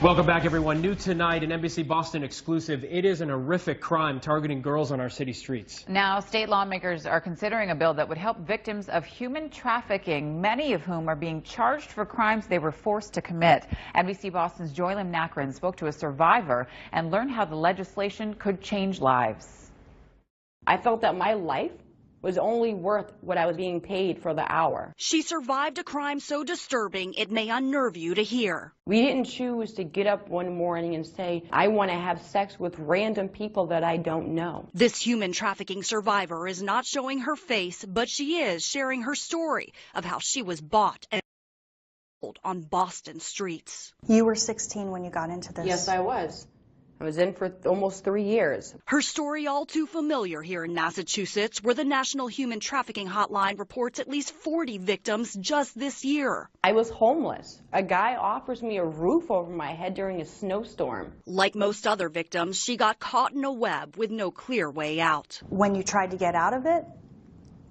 Welcome back, everyone. New tonight, an NBC Boston exclusive. It is an horrific crime targeting girls on our city streets. Now, state lawmakers are considering a bill that would help victims of human trafficking, many of whom are being charged for crimes they were forced to commit. NBC Boston's Lim Nakrin spoke to a survivor and learned how the legislation could change lives. I felt that my life was only worth what I was being paid for the hour. She survived a crime so disturbing it may unnerve you to hear. We didn't choose to get up one morning and say, I want to have sex with random people that I don't know. This human trafficking survivor is not showing her face, but she is sharing her story of how she was bought and sold on Boston streets. You were 16 when you got into this. Yes, I was. I was in for almost 3 years. Her story all too familiar here in Massachusetts, where the National Human Trafficking Hotline reports at least 40 victims just this year. I was homeless. A guy offers me a roof over my head during a snowstorm. Like most other victims, she got caught in a web with no clear way out. When you tried to get out of it,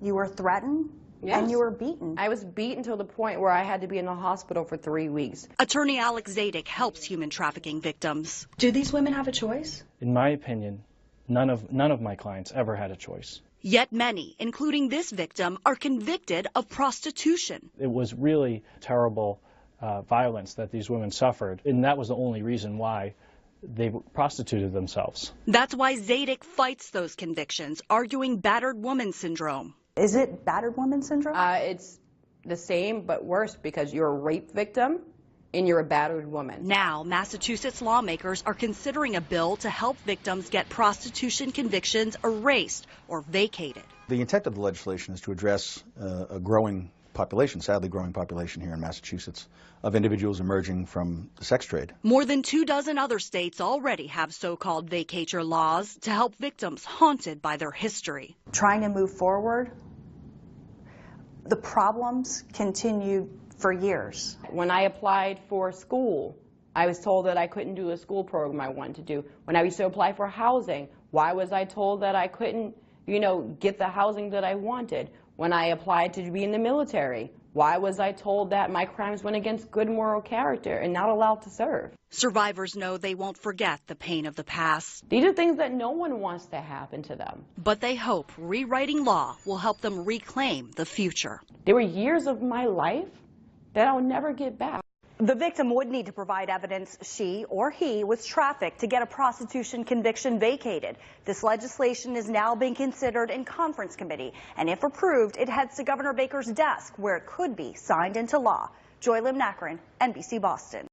you were threatened. Yes. And you were beaten. I was beaten to the point where I had to be in the hospital for 3 weeks. Attorney Alex Zadik helps human trafficking victims. Do these women have a choice? In my opinion, none of my clients ever had a choice. Yet many, including this victim, are convicted of prostitution. It was really terrible violence that these women suffered, and that was the only reason why they prostituted themselves. That's why Zadik fights those convictions, arguing battered woman syndrome. Is it battered woman syndrome? It's the same, but worse, because you're a rape victim and you're a battered woman. Now, Massachusetts lawmakers are considering a bill to help victims get prostitution convictions erased or vacated. The intent of the legislation is to address a growing population, sadly growing population here in Massachusetts, of individuals emerging from the sex trade. More than 24 other states already have so-called vacatur laws to help victims haunted by their history. Trying to move forward, the problems continued for years. When I applied for school, I was told that I couldn't do a school program I wanted to do. When I used to apply for housing, why was I told that I couldn't, get the housing that I wanted? When I applied to be in the military, why was I told that my crimes went against good moral character and not allowed to serve? Survivors know they won't forget the pain of the past. These are things that no one wants to happen to them. But they hope rewriting law will help them reclaim the future. There were years of my life that I'll never get back. The victim would need to provide evidence she or he was trafficked to get a prostitution conviction vacated. This legislation is now being considered in conference committee, and if approved, it heads to Governor Baker's desk, where it could be signed into law. Lim Nakrin, NBC Boston.